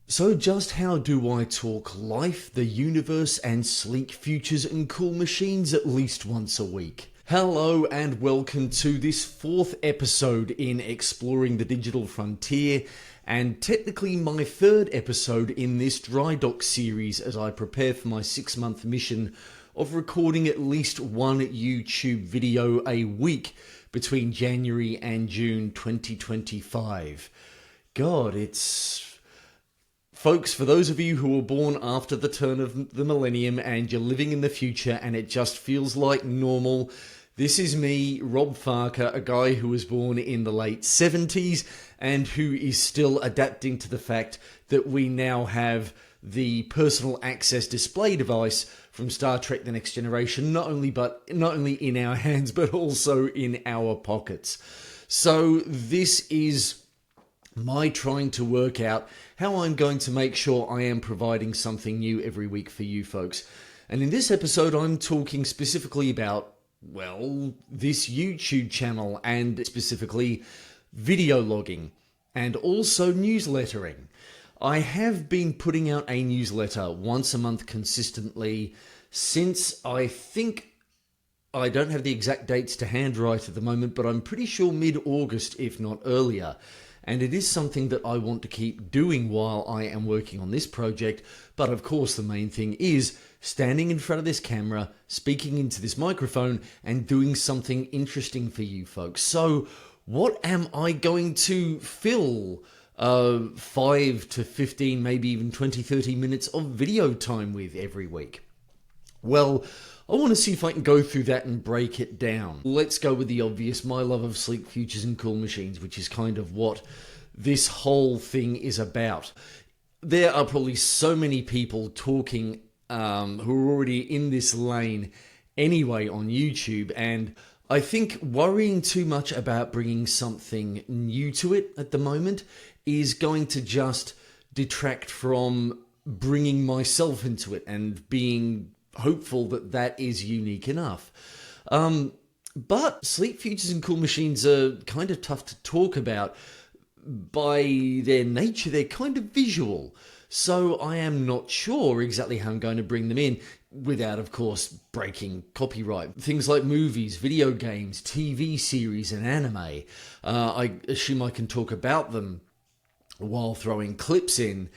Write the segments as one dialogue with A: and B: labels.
A: So just how do I talk life, the universe, and sleek futures and cool machines at least once a week? Hello and welcome to this fourth episode in Exploring the Digital Frontier, and technically my third episode in this Drydock series as I prepare for my 6-month mission of recording at least one YouTube video a week between January and June 2025. God, Folks, for those of you who were born after the turn of the millennium and you're living in the future and it just feels like normal, this is me, Rob Farker, a guy who was born in the late 70s and who is still adapting to the fact that we now have the personal access display device from Star Trek The Next Generation, not only in our hands, but also in our pockets. So this is my trying to work out how I'm going to make sure I am providing something new every week for you folks. And in this episode, I'm talking specifically about, well, this YouTube channel and specifically video logging and also newslettering. I have been putting out a newsletter once a month consistently since I think, I don't have the exact dates to hand right at the moment, but I'm pretty sure mid-August, if not earlier. And it is something that I want to keep doing while I am working on this project. But of course, the main thing is standing in front of this camera, speaking into this microphone, and doing something interesting for you folks. So what am I going to fill 5 to 15, maybe even 20, 30 minutes of video time with every week? Well, I want to see if I can go through that and break it down. Let's go with the obvious, my love of sleek futures and cool machines, which is kind of what this whole thing is about. There are probably so many people talking who are already in this lane anyway on YouTube, and I think worrying too much about bringing something new to it at the moment is going to just detract from bringing myself into it and being hopeful that that is unique enough. But sleek futures and cool machines are kind of tough to talk about. By their nature, they're kind of visual. So I am not sure exactly how I'm going to bring them in without, of course, breaking copyright. Things like movies, video games, TV series, and anime. I assume I can talk about them while throwing clips in.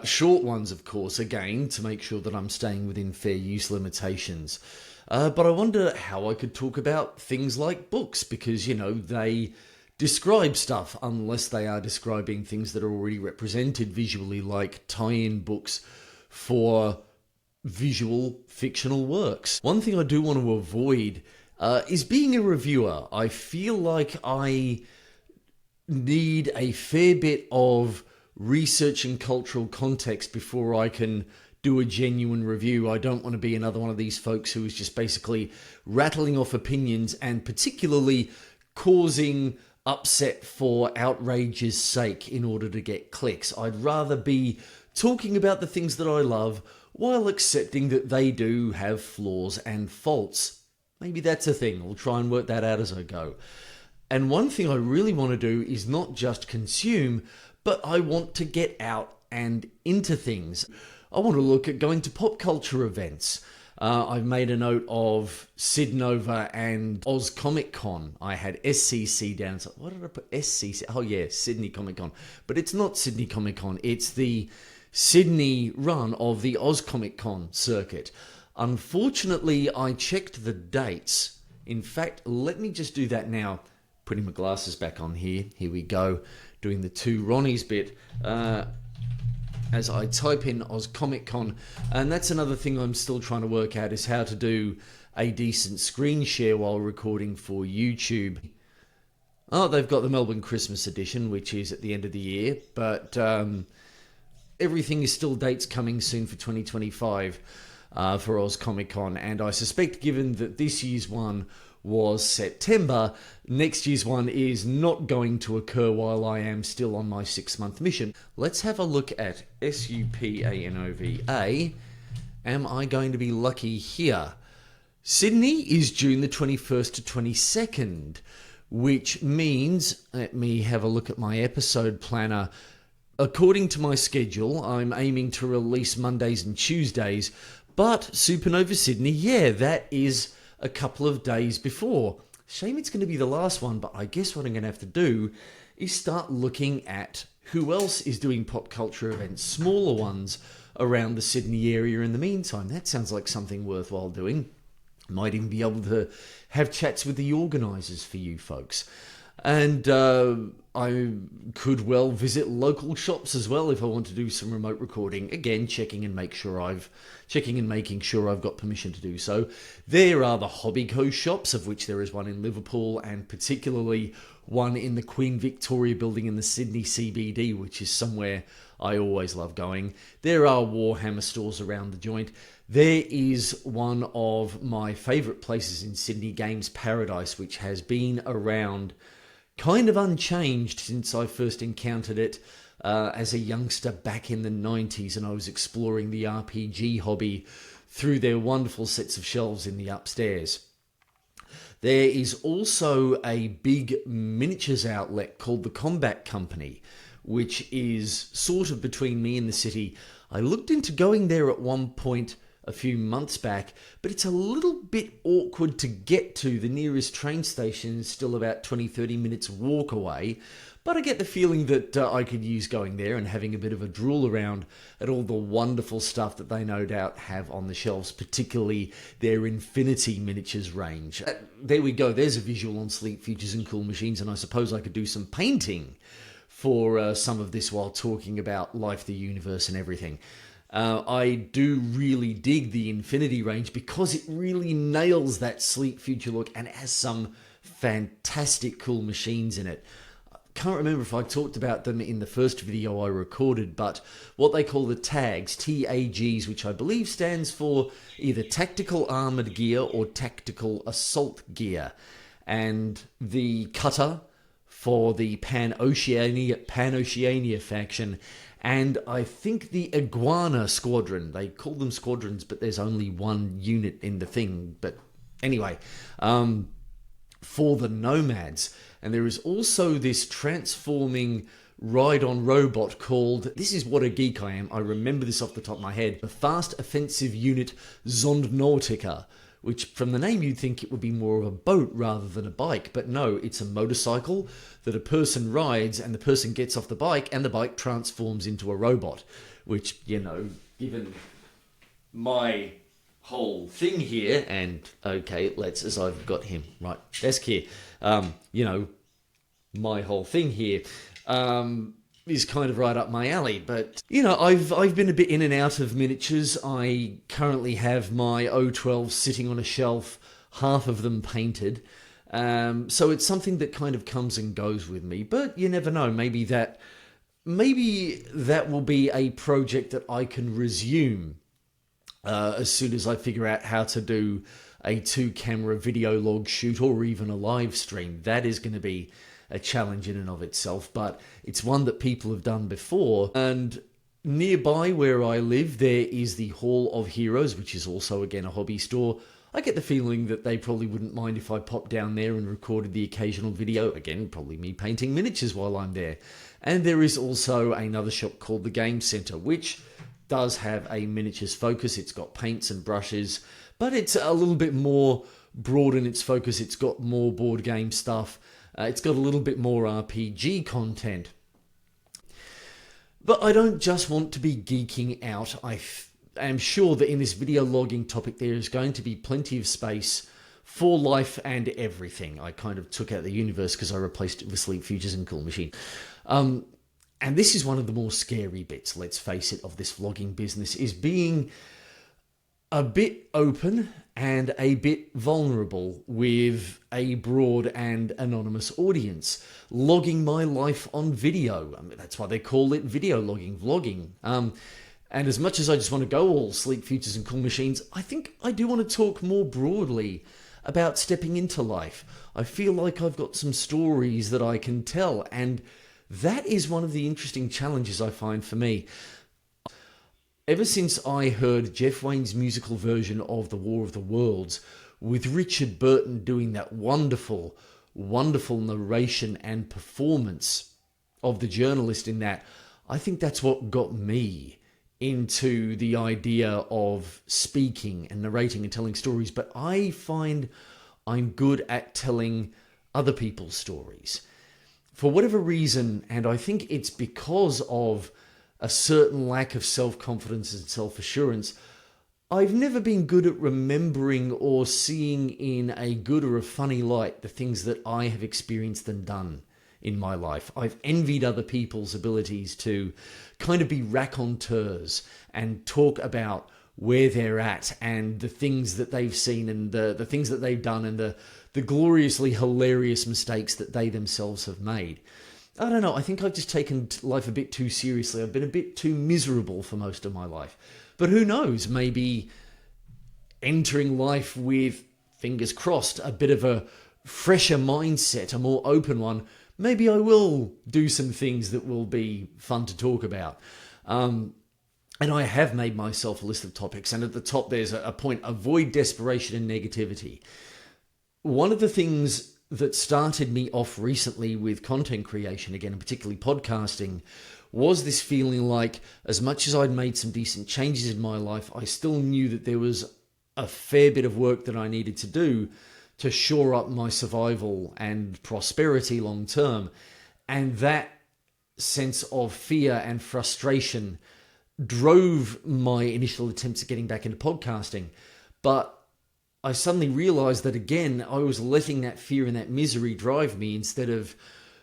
A: Short ones, of course, again, to make sure that I'm staying within fair use limitations. But I wonder how I could talk about things like books, because, you know, they describe stuff unless they are describing things that are already represented visually, like tie-in books for visual fictional works. One thing I do want to avoid is being a reviewer. I feel like I need a fair bit of research and cultural context before I can do a genuine review. I don't want to be another one of these folks who is just basically rattling off opinions and particularly causing upset for outrage's sake in order to get clicks. I'd rather be talking about the things that I love while accepting that they do have flaws and faults. Maybe that's a thing. I'll try and work that out as I go. And one thing I really want to do is not just consume, but I want to get out and into things. I want to look at going to pop culture events. I've made a note of Sid Nova and Oz Comic Con. I had SCC down. So what did I put? SCC? Oh yeah, Sydney Comic Con. But it's not Sydney Comic Con. It's the Sydney run of the Oz Comic Con circuit. Unfortunately, I checked the dates. In fact, let me just do that now. Putting my glasses back on here. Here we go. Doing the two Ronnies bit. As I type in Oz Comic Con, and that's another thing I'm still trying to work out, is how to do a decent screen share while recording for YouTube. Oh, they've got the Melbourne Christmas edition, which is at the end of the year, but everything is still dates coming soon for 2025 for Oz Comic Con, and I suspect given that this year's one was September, next year's one is not going to occur while I am still on my 6-month mission. Let's have a look at SUPANOVA. Am I going to be lucky here? Sydney is June the 21st to 22nd, which means, let me have a look at my episode planner, According to my schedule, I'm aiming to release Mondays and Tuesdays, but Supernova Sydney, yeah, that is a couple of days before. Shame it's going to be the last one, but I guess what I'm going to have to do is start looking at who else is doing pop culture events, smaller ones around the Sydney area in the meantime. That sounds like something worthwhile doing. Might even be able to have chats with the organisers for you folks. And I could well visit local shops as well if I want to do some remote recording. Again, checking and making sure I've got permission to do so. There are the Hobby Co shops, of which there is one in Liverpool, and particularly one in the Queen Victoria building in the Sydney CBD, which is somewhere I always love going. There are Warhammer stores around the joint. There is one of my favourite places in Sydney, Games Paradise, which has been around kind of unchanged since I first encountered it as a youngster back in the 90s, and I was exploring the RPG hobby through their wonderful sets of shelves in the upstairs. There is also a big miniatures outlet called the Combat Company, which is sort of between me and the city. I looked into going there at one point a few months back, but it's a little bit awkward to get to. The nearest train station is still about 20-30 minutes walk away, but I get the feeling that I could use going there and having a bit of a drool around at all the wonderful stuff that they no doubt have on the shelves, particularly their Infinity miniatures range. There we go, there's a visual on Sleek Futures and Cool Machines, and I suppose I could do some painting for some of this while talking about life, the universe, and everything. I do really dig the Infinity range because it really nails that sleek future look and has some fantastic cool machines in it. I can't remember if I talked about them in the first video I recorded, but what they call the tags, TAGs, which I believe stands for either Tactical Armored Gear or Tactical Assault Gear. And the cutter for the Pan-Oceania faction, and I think the Iguana Squadron. They call them squadrons, but there's only one unit in the thing. But anyway, for the Nomads. And there is also this transforming ride-on robot called, this is what a geek I am, I remember this off the top of my head, the Fast Offensive Unit Zondnautica, which from the name you'd think it would be more of a boat rather than a bike, but no, it's a motorcycle that a person rides and the person gets off the bike and the bike transforms into a robot, which, you know, given my whole thing here, and okay, as I've got him, right, desk here, you know, my whole thing here, is kind of right up my alley. But, you know, I've been a bit in and out of miniatures. I currently have my O12 sitting on a shelf, half of them painted. So it's something that kind of comes and goes with me. But you never know, maybe that will be a project that I can resume as soon as I figure out how to do a 2-camera video log shoot or even a live stream. That is going to be a challenge in and of itself, but it's one that people have done before. And nearby where I live, there is the Hall of Heroes, which is also, again, a hobby store. I get the feeling that they probably wouldn't mind if I popped down there and recorded the occasional video. Again, probably me painting miniatures while I'm there. And there is also another shop called the Game Centre, which does have a miniatures focus. It's got paints and brushes, but it's a little bit more broad in its focus. It's got more board game stuff. It's got a little bit more RPG content. But I don't just want to be geeking out. I am sure that in this video logging topic there is going to be plenty of space for life and everything. I kind of took out the universe because I replaced it with Sleep Futures and Cool Machine. And this is one of the more scary bits, let's face it, of this vlogging business, is being a bit open and a bit vulnerable with a broad and anonymous audience, logging my life on video. I mean, that's why they call it video logging, vlogging. And as much as I just want to go all Sleek Futures and Cool Machines, I think I do want to talk more broadly about stepping into life. I feel like I've got some stories that I can tell, and that is one of the interesting challenges I find for me. Ever since I heard Jeff Wayne's musical version of The War of the Worlds, with Richard Burton doing that wonderful, wonderful narration and performance of the journalist in that, I think that's what got me into the idea of speaking and narrating and telling stories. But I find I'm good at telling other people's stories. For whatever reason, and I think it's because of a certain lack of self-confidence and self-assurance, I've never been good at remembering or seeing in a good or a funny light the things that I have experienced and done in my life. I've envied other people's abilities to kind of be raconteurs and talk about where they're at and the things that they've seen and the things that they've done and the gloriously hilarious mistakes that they themselves have made. I don't know, I think I've just taken life a bit too seriously. I've been a bit too miserable for most of my life. But who knows, maybe entering life with, fingers crossed, a bit of a fresher mindset, a more open one, maybe I will do some things that will be fun to talk about. And I have made myself a list of topics, and at the top there's a point: avoid desperation and negativity. One of the things that started me off recently with content creation, again, and particularly podcasting, was this feeling like, as much as I'd made some decent changes in my life, I still knew that there was a fair bit of work that I needed to do to shore up my survival and prosperity long term. And that sense of fear and frustration drove my initial attempts at getting back into podcasting. But I suddenly realized that, again, I was letting that fear and that misery drive me instead of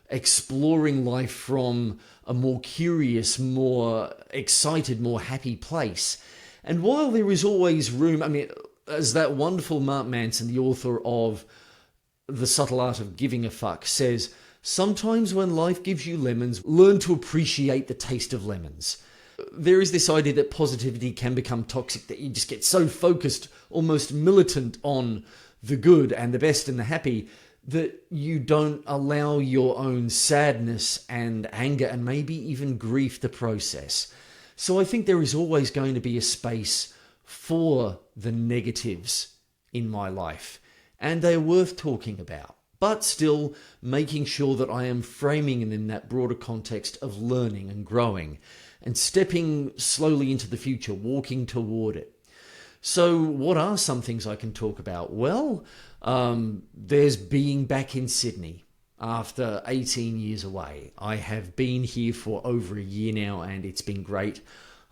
A: exploring life from a more curious, more excited, more happy place. And while there is always room, I mean, as that wonderful Mark Manson, the author of The Subtle Art of Giving a Fuck, says, sometimes when life gives you lemons, learn to appreciate the taste of lemons. There is this idea that positivity can become toxic, that you just get so focused, almost militant on the good and the best and the happy, that you don't allow your own sadness and anger and maybe even grief to process. So I think there is always going to be a space for the negatives in my life, and they're worth talking about, but still making sure that I am framing them in that broader context of learning and growing and stepping slowly into the future, walking toward it. So what are some things I can talk about? Well, there's being back in Sydney after 18 years away. I have been here for over a year now, and it's been great.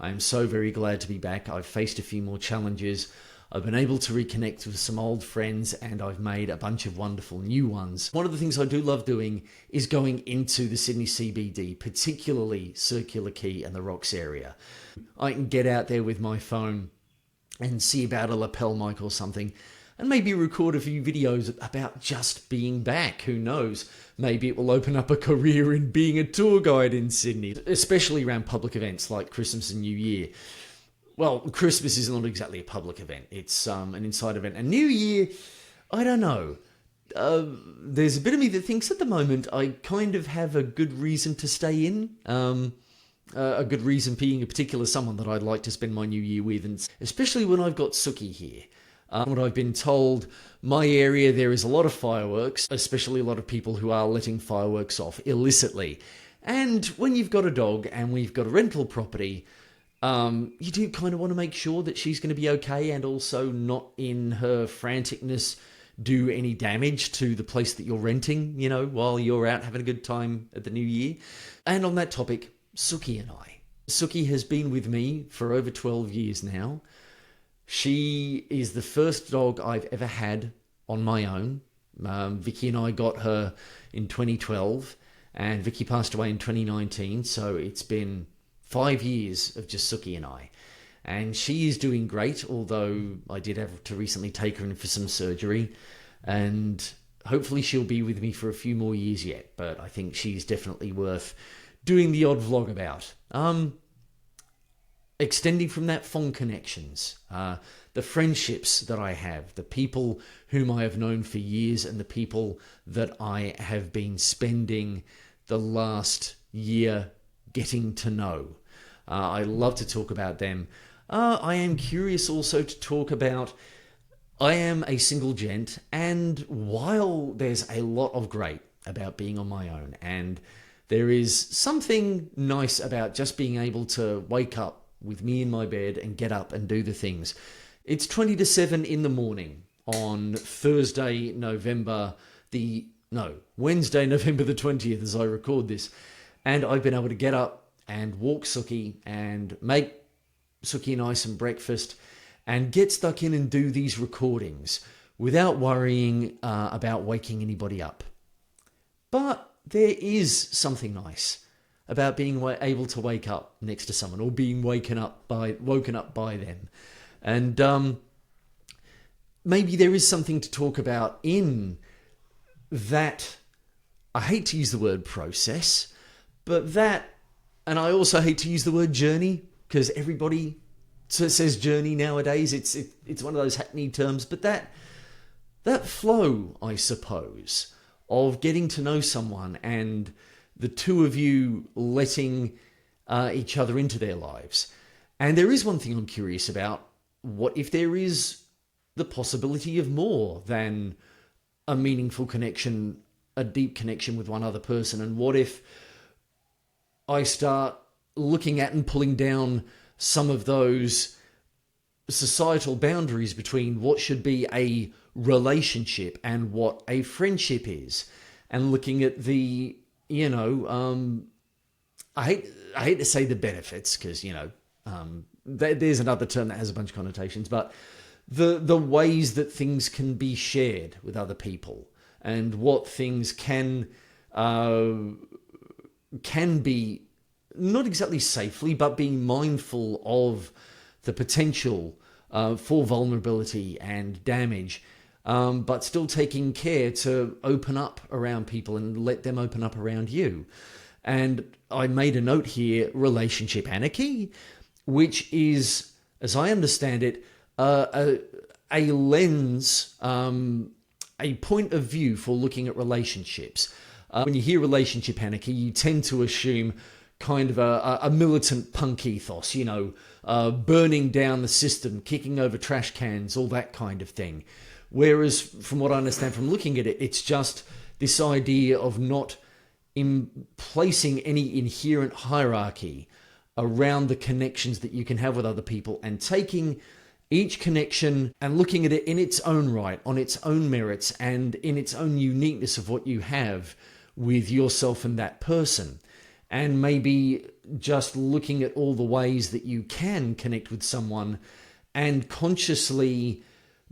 A: I'm so very glad to be back. I've faced a few more challenges. I've been able to reconnect with some old friends, and I've made a bunch of wonderful new ones. One of the things I do love doing is going into the Sydney CBD, particularly Circular Quay and the Rocks area. I can get out there with my phone and see about a lapel mic or something, and maybe record a few videos about just being back. Who knows? Maybe it will open up a career in being a tour guide in Sydney, especially around public events like Christmas and New Year. Well, Christmas is not exactly a public event. It's an inside event. And New Year, I don't know. There's a bit of me that thinks at the moment I kind of have a good reason to stay in. A good reason being a particular someone that I'd like to spend my New Year with, and especially when I've got Suki here. What I've been told, my area, there is a lot of fireworks, especially a lot of people who are letting fireworks off illicitly. And when you've got a dog and we've got a rental property, you do kind of want to make sure that she's going to be okay and also not in her franticness do any damage to the place that you're renting, you know, while you're out having a good time at the New Year. And on that topic, Suki and I. Suki has been with me for over 12 years now. She is the first dog I've ever had on my own. Vicky and I got her in 2012, and Vicky passed away in 2019, so it's been 5 years of just Suki and I. And she is doing great, although I did have to recently take her in for some surgery, and hopefully she'll be with me for a few more years yet, but I think she's definitely worth doing the odd vlog about. Extending from that, fond connections, the friendships that I have, the people whom I have known for years, and the people that I have been spending the last year getting to know. I love to talk about them. I am curious also to talk about, I am a single gent, and while there's a lot of great about being on my own, and There is something nice about just being able to wake up with me in my bed and get up and do the things. It's 20 to 7 in the morning on Wednesday, November the 20th as I record this. And I've been able to get up and walk Suki and make Suki and I some breakfast and get stuck in and do these recordings without worrying about waking anybody up. But there is something nice about being able to wake up next to someone or being woken up by them. And maybe there is something to talk about in that. I hate to use the word process, but that, and I also hate to use the word journey, because everybody says journey nowadays. It's one of those hackneyed terms, but that flow, I suppose, of getting to know someone and the two of you letting each other into their lives. And there is one thing I'm curious about. What if there is the possibility of more than a meaningful connection, a deep connection with one other person? And what if I start looking at and pulling down some of those societal boundaries between what should be a relationship and what a friendship is, and looking at the, I hate to say the benefits, because, there's another term that has a bunch of connotations, but the ways that things can be shared with other people and what things can be, not exactly safely, but being mindful of the potential for vulnerability and damage, but still taking care to open up around people and let them open up around you. And I made a note here, relationship anarchy, which is, as I understand it, a lens, a point of view for looking at relationships. When you hear relationship anarchy, you tend to assume kind of a militant punk ethos, burning down the system, kicking over trash cans, all that kind of thing. Whereas, from what I understand from looking at it, it's just this idea of not placing any inherent hierarchy around the connections that you can have with other people, and taking each connection and looking at it in its own right, on its own merits, and in its own uniqueness of what you have with yourself and that person. And maybe just looking at all the ways that you can connect with someone and consciously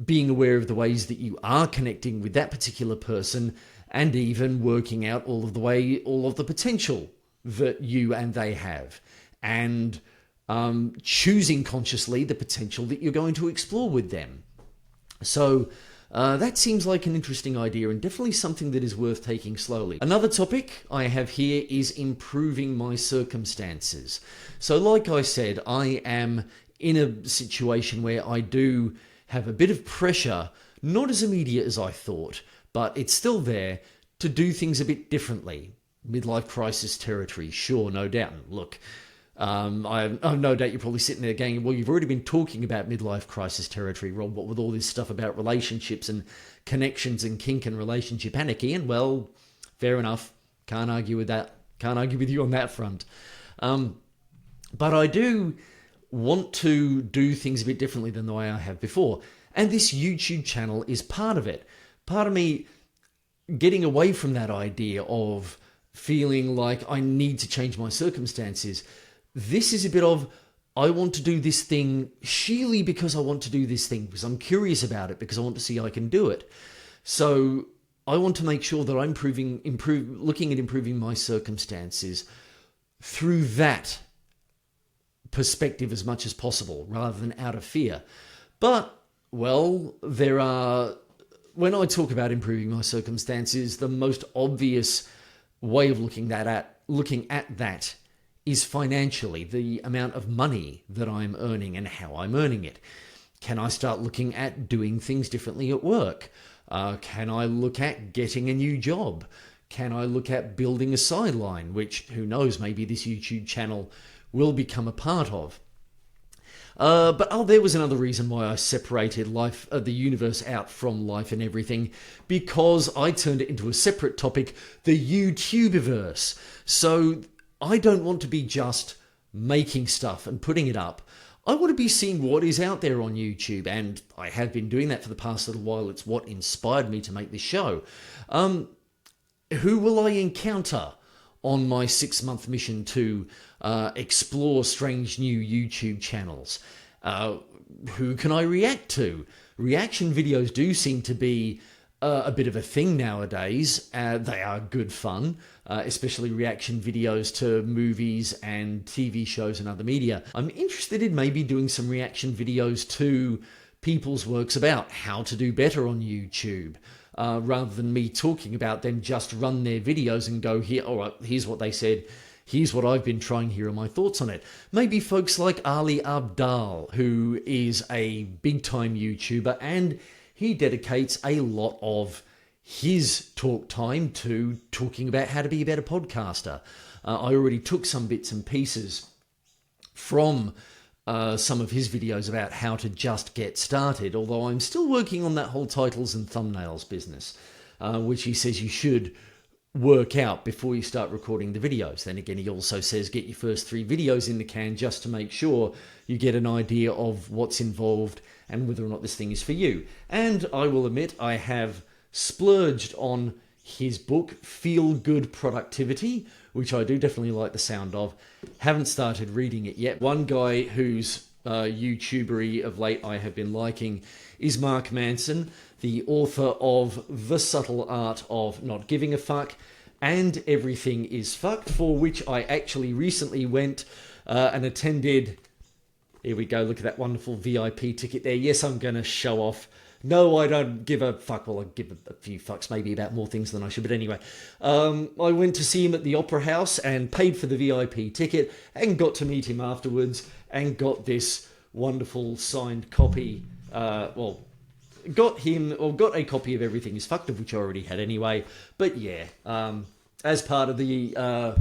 A: being aware of the ways that you are connecting with that particular person, and even working out all of the potential that you and they have, and choosing consciously the potential that you're going to explore with them. So that seems like an interesting idea, and definitely something that is worth taking slowly. Another topic I have here is improving my circumstances. So like I said, I am in a situation where I do have a bit of pressure, not as immediate as I thought, but it's still there, to do things a bit differently. Midlife crisis territory, sure, no doubt. Look, I have no doubt you're probably sitting there going, well, you've already been talking about midlife crisis territory, Rob, what with all this stuff about relationships and connections and kink and relationship anarchy. And well, fair enough. Can't argue with that. Can't argue with you on that front. But I do want to do things a bit differently than the way I have before. And this YouTube channel is part of it. Part of me getting away from that idea of feeling like I need to change my circumstances. This is a bit of, I want to do this thing sheerly because I want to do this thing, because I'm curious about it, because I want to see I can do it. So I want to make sure that I'm looking at improving my circumstances through that perspective as much as possible, rather than out of fear. But, well, when I talk about improving my circumstances, the most obvious way of looking at that is financially, the amount of money that I'm earning and how I'm earning it. Can I start looking at doing things differently at work? Can I look at getting a new job? Can I look at building a sideline, which, who knows, maybe this YouTube channel will become a part of? There was another reason why I separated life, the universe out from life and everything, because I turned it into a separate topic, the YouTubiverse. So I don't want to be just making stuff and putting it up. I want to be seeing what is out there on YouTube, and I have been doing that for the past little while. It's what inspired me to make this show. Who will I encounter on my 6-month mission to explore strange new YouTube channels? Who can I react to? Reaction videos do seem to be a bit of a thing nowadays. They are good fun, especially reaction videos to movies and TV shows and other media. I'm interested in maybe doing some reaction videos to people's works about how to do better on YouTube. Rather than me talking about them, just run their videos and go, here, all right, here's what they said, here's what I've been trying, here are my thoughts on it. Maybe folks like Ali Abdaal, who is a big-time YouTuber, and he dedicates a lot of his talk time to talking about how to be a better podcaster. I already took some bits and pieces from some of his videos about how to just get started, although I'm still working on that whole titles and thumbnails business, which he says you should work out before you start recording the videos. Then again, he also says get your first 3 videos in the can just to make sure you get an idea of what's involved and whether or not this thing is for you. And I will admit, I have splurged on his book, Feel Good Productivity, which I do definitely like the sound of. Haven't started reading it yet. One guy who's YouTubery of late I have been liking is Mark Manson, the author of The Subtle Art of Not Giving a Fuck and Everything is Fucked, for which I actually recently went and attended. Here we go, look at that wonderful VIP ticket there. Yes, I'm going to show off. No, I don't give a fuck. Well, I give a few fucks maybe about more things than I should. But anyway, I went to see him at the Opera House and paid for the VIP ticket and got to meet him afterwards and got this wonderful signed copy. Got a copy of Everything is Fucked, of which I already had anyway. But yeah, as part of the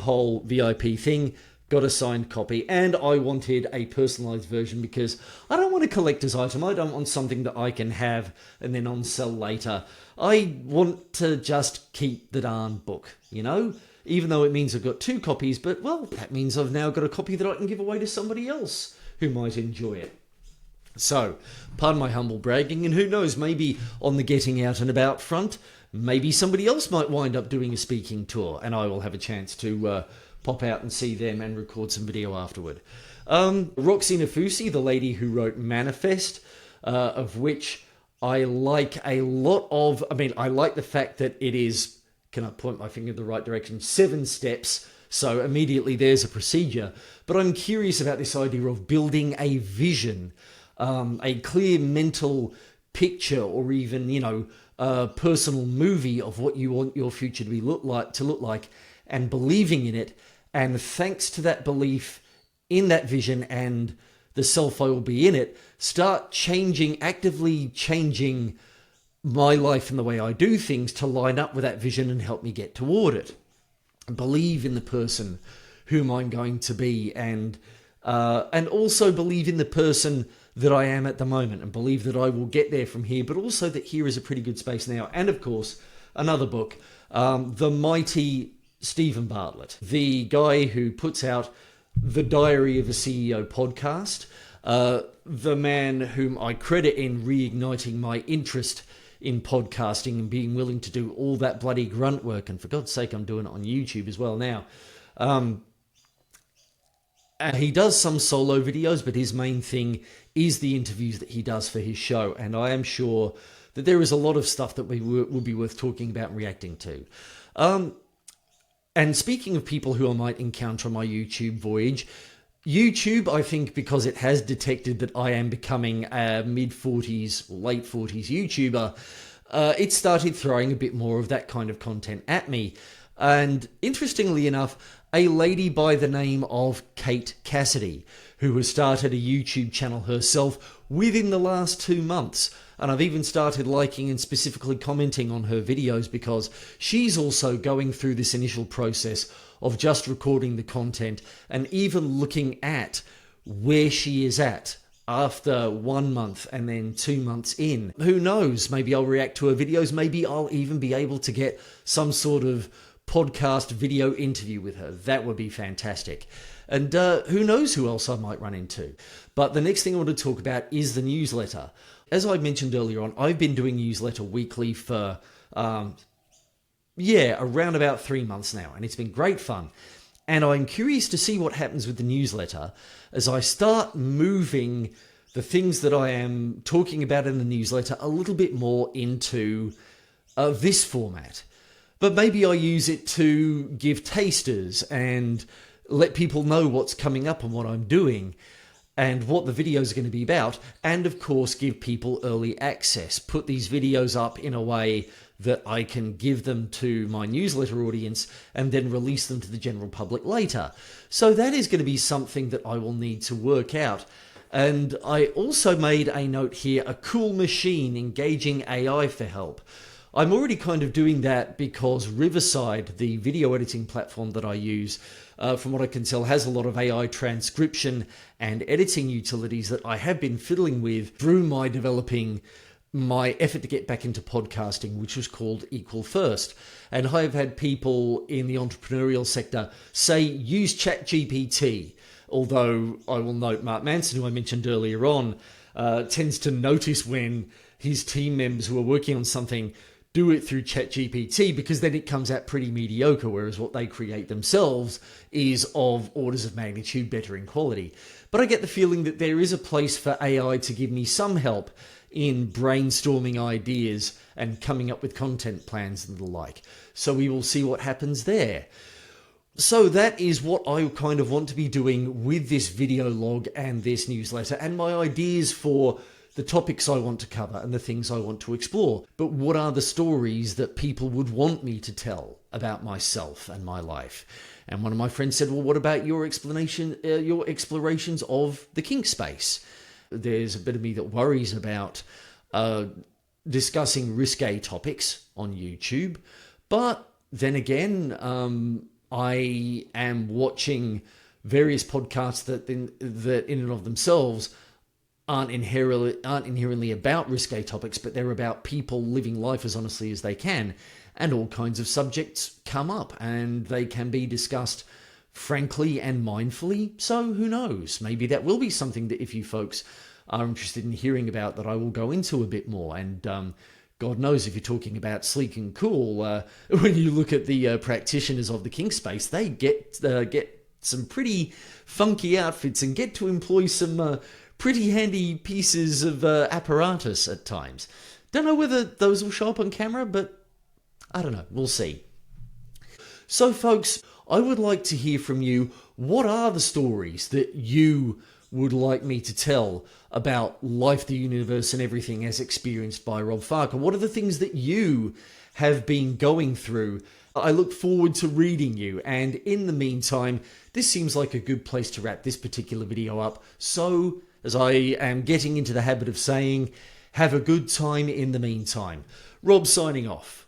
A: whole VIP thing, got a signed copy, and I wanted a personalized version because I don't want a collector's item. I don't want something that I can have and then on sell later. I want to just keep the darn book, you know? Even though it means I've got 2 copies, but, well, that means I've now got a copy that I can give away to somebody else who might enjoy it. So, pardon my humble bragging, and who knows, maybe on the getting out and about front, maybe somebody else might wind up doing a speaking tour, and I will have a chance to pop out and see them and record some video afterward. Roxy Nafusi, the lady who wrote Manifest, of which I like a lot of. I mean, I like the fact that it is, can I point my finger in the right direction, 7 steps, so immediately there's a procedure. But I'm curious about this idea of building a vision, a clear mental picture, or even, you know, a personal movie of what you want your future to look like, and believing in it. And thanks to that belief in that vision and the self I will be in it, start actively changing my life and the way I do things to line up with that vision and help me get toward it. Believe in the person whom I'm going to be, and also believe in the person that I am at the moment, and believe that I will get there from here, but also that here is a pretty good space now. And of course, another book, The Mighty Stephen Bartlett, the guy who puts out the Diary of a CEO podcast, the man whom I credit in reigniting my interest in podcasting and being willing to do all that bloody grunt work. And for God's sake, I'm doing it on YouTube as well now. He does some solo videos, but his main thing is the interviews that he does for his show. And I am sure that there is a lot of stuff that would be worth talking about and reacting to. And speaking of people who I might encounter on my YouTube voyage, YouTube, I think because it has detected that I am becoming a mid-40s, late 40s YouTuber, it started throwing a bit more of that kind of content at me. And interestingly enough, a lady by the name of Kate Cassidy, who has started a YouTube channel herself within the last 2 months. And I've even started liking and specifically commenting on her videos because she's also going through this initial process of just recording the content and even looking at where she is at after 1 month and then 2 months in. Who knows? Maybe I'll react to her videos. Maybe I'll even be able to get some sort of podcast video interview with her. That would be fantastic. And who knows who else I might run into. But the next thing I want to talk about is the newsletter. As I mentioned earlier on, I've been doing newsletter weekly for, around about 3 months now. And it's been great fun. And I'm curious to see what happens with the newsletter as I start moving the things that I am talking about in the newsletter a little bit more into this format. But maybe I use it to give tasters and let people know what's coming up and what I'm doing and what the videos are going to be about. And of course, give people early access. Put these videos up in a way that I can give them to my newsletter audience and then release them to the general public later. So that is going to be something that I will need to work out. And I also made a note here, a cool machine engaging AI for help. I'm already kind of doing that because Riverside, the video editing platform that I use, from what I can tell, has a lot of AI transcription and editing utilities that I have been fiddling with through my developing my effort to get back into podcasting, which was called Equal First. And I've had people in the entrepreneurial sector say, use ChatGPT. Although I will note Mark Manson, who I mentioned earlier on, tends to notice when his team members who are working on something do it through ChatGPT, because then it comes out pretty mediocre, whereas what they create themselves is of orders of magnitude better in quality. But I get the feeling that there is a place for AI to give me some help in brainstorming ideas and coming up with content plans and the like. So we will see what happens there. So that is what I kind of want to be doing with this video log and this newsletter, and my ideas for the topics I want to cover and the things I want to explore. But what are the stories that people would want me to tell about myself and my life? And one of my friends said, well, what about your explorations of the kink space? There's a bit of me that worries about discussing risque topics on YouTube. But then again, I am watching various podcasts that in and of themselves aren't inherently about risque topics, but they're about people living life as honestly as they can. And all kinds of subjects come up and they can be discussed frankly and mindfully. So who knows? Maybe that will be something that if you folks are interested in hearing about, that I will go into a bit more. And God knows, if you're talking about sleek and cool, when you look at the practitioners of the kink space, they get some pretty funky outfits and get to employ some pretty handy pieces of apparatus at times. Don't know whether those will show up on camera, but I don't know. We'll see. So, folks, I would like to hear from you. What are the stories that you would like me to tell about life, the universe, and everything as experienced by Rob Farquhar? What are the things that you have been going through? I look forward to reading you. And in the meantime, this seems like a good place to wrap this particular video up. So, as I am getting into the habit of saying, have a good time in the meantime. Rob signing off.